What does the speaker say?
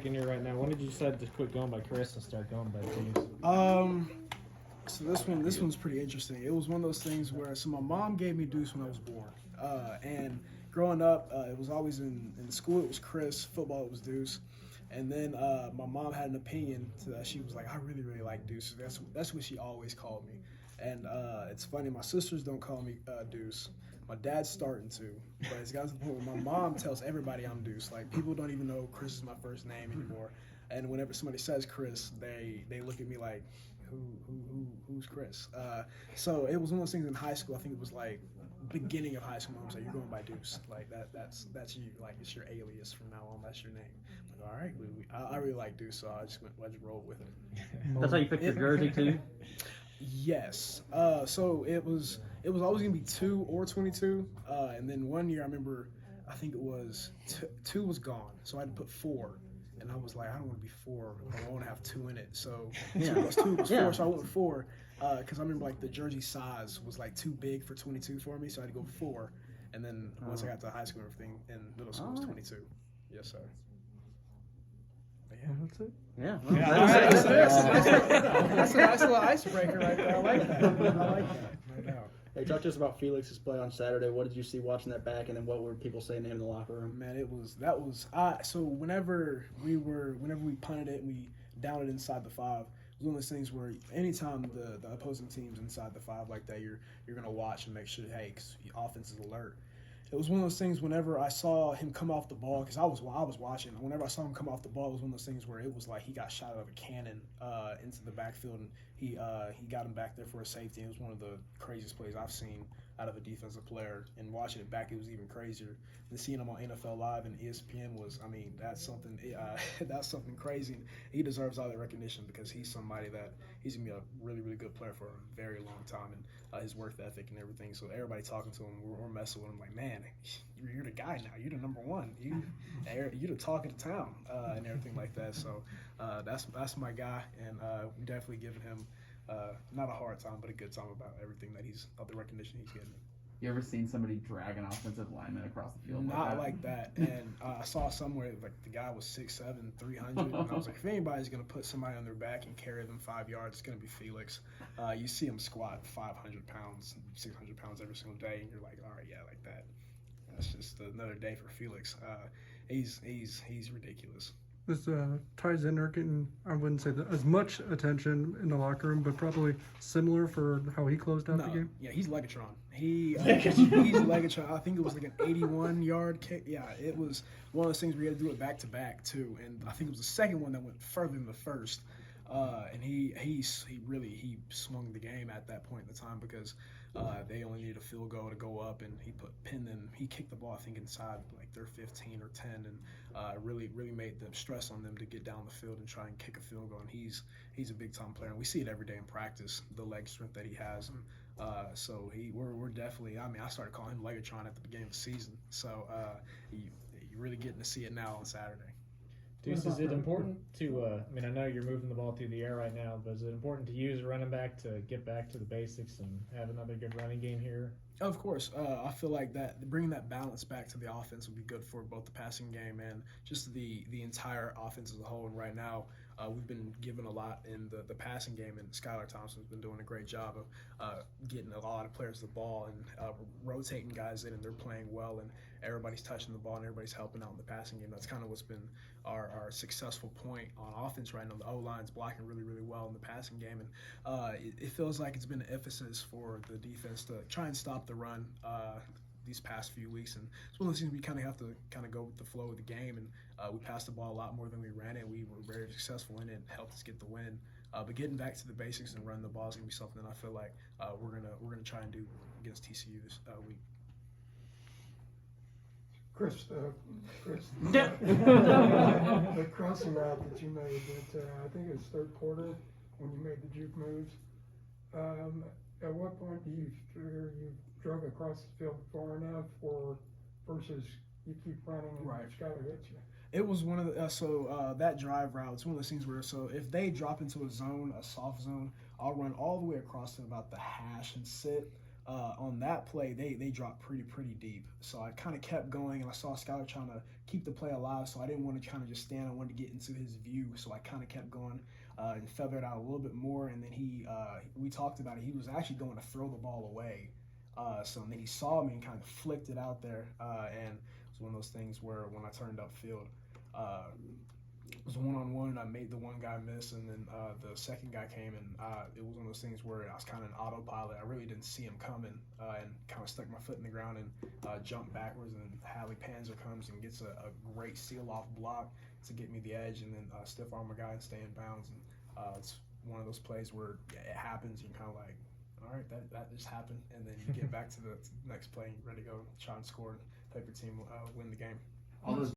second year right now. When did you decide to quit going by Chris and start going by Deuce? So this one's pretty interesting. It was one of those things where my mom gave me Deuce when I was born, and growing up, it was always in school. It was Chris. Football, it was Deuce. And then my mom had an opinion that she was like, I really, really like Deuce. That's what she always called me. And it's funny, my sisters don't call me Deuce. My dad's starting to, but it's got to the point where my mom tells everybody I'm Deuce. Like, people don't even know Chris is my first name anymore. And whenever somebody says Chris, they look at me like, who's Chris? So it was one of those things in high school. I think it was like beginning of high school. Mom was like, you're going by Deuce. Like that's you. Like, it's your alias from now on. That's your name. I'm like, all right, I really like Deuce, so I just rolled with it. That's how you picked your jersey too? Yes. So it was always gonna be 2 or 22. And then one year I remember, I think it was 2 was gone, so I had to put 4. And I was like, I don't want to be 4. I want to have 2 in it. So Yeah. 2 plus 2 was 4. Yeah. So I went with 4 because I remember like the jersey size was like too big for 22 for me. So I had to go 4. And then once I got to high school and everything, in middle school was 22. Yes, sir. But yeah, That's it. Yeah. that's a nice little icebreaker right there. I like that. No doubt. Hey, talk to us about Felix's play on Saturday. What did you see watching that back, and then what were people saying to him in the locker room? Man, so whenever we punted it and we downed it inside the 5, it was one of those things where anytime the opposing team's inside the 5 like that, you're gonna watch and make sure, hey, 'cause the offense is alert. It was one of those things whenever I saw him come off the ball, because I was watching. Whenever I saw him come off the ball, it was one of those things where it was like he got shot out of a cannon into the backfield, and he got him back there for a safety. It was one of the craziest plays I've seen out of a defensive player. And watching it back, it was even crazier. And seeing him on NFL Live and ESPN that's something that's something crazy. And he deserves all that recognition because he's somebody that he's gonna be a really, really good player for a very long time, and his work ethic and everything. So everybody talking to him, we're messing with him like, man, you're the guy now. You're the number one. You're the talk of the town and everything like that. So that's my guy, and we definitely giving him not a hard time, but a good time about everything all the recognition he's getting. You ever seen somebody drag an offensive lineman across the field? Not like that. And I saw somewhere like the guy was 6'7", 300, and I was like, if anybody's gonna put somebody on their back and carry them 5 yards, it's gonna be Felix. You see him squat 500 pounds, 600 pounds every single day, and you're like, all right, yeah, like that. That's just another day for Felix. He's ridiculous. Was Ty Zentner getting, I wouldn't say as much attention in the locker room, but probably similar for how he closed out the game? Yeah, he's Legatron. He's Legatron. I think it was like an 81-yard kick. Yeah, it was one of those things where you had to do it back-to-back, too. And I think it was the second one that went further than the first. And he swung the game at that point in the time because they only needed a field goal to go up, and he kicked the ball, I think, inside like their 15 or 10, and really made them stress on them to get down the field and try and kick a field goal. And he's a big time player, and we see it every day in practice, the leg strength that he has. And so we're definitely. I mean, I started calling him Legatron at the beginning of the season. So you're really getting to see it now on Saturday. Deuce, is it important to, I know you're moving the ball through the air right now, but is it important to use a running back to get back to the basics and have another good running game here? Of course. I feel like that bringing that balance back to the offense would be good for both the passing game and just the entire offense as a whole. And right now, we've been given a lot in the passing game, and Skylar Thompson's been doing a great job of getting a lot of players the ball and rotating guys in, and they're playing well, and everybody's touching the ball and everybody's helping out in the passing game. That's kind of what's been our successful point on offense right now. The O-line's blocking really, really well in the passing game, and it feels like it's been an emphasis for the defense to try and stop the run these past few weeks. And it's one of those things we kind of have to go with the flow of the game, and we passed the ball a lot more than we ran it. We were very successful in it and helped us get the win. But getting back to the basics and running the ball is going to be something that I feel like we're gonna try and do against TCU this week. Chris, the crossing route that you made, I think it was third quarter when you made the juke moves. At what point do you figure you drug across the field far enough, or versus you keep running and Skyler hits you? It was one of the that drive route. It's one of those things where if they drop into a zone, a soft zone, I'll run all the way across to about the hash and sit. on that play, they dropped pretty deep. So I kind of kept going, and I saw Skylar trying to keep the play alive. So I didn't want to kind of just stand. I wanted to get into his view. So I kind of kept going and feathered out a little bit more. And then we talked about it. He was actually going to throw the ball away. So then he saw me and kind of flicked it out there. And it was one of those things where when I turned upfield, it was one-on-one. I made the one guy miss, and then the second guy came, and it was one of those things where I was kind of an autopilot. I really didn't see him coming, and kind of stuck my foot in the ground and jumped backwards. And Hallie Panzer comes and gets a great seal-off block to get me the edge, and then stiff arm a guy and stay in bounds. And it's one of those plays where it happens. You're kind of like, all right, that just happened, and then you get back to the next play and you're ready to go try and score and help your team win the game. All those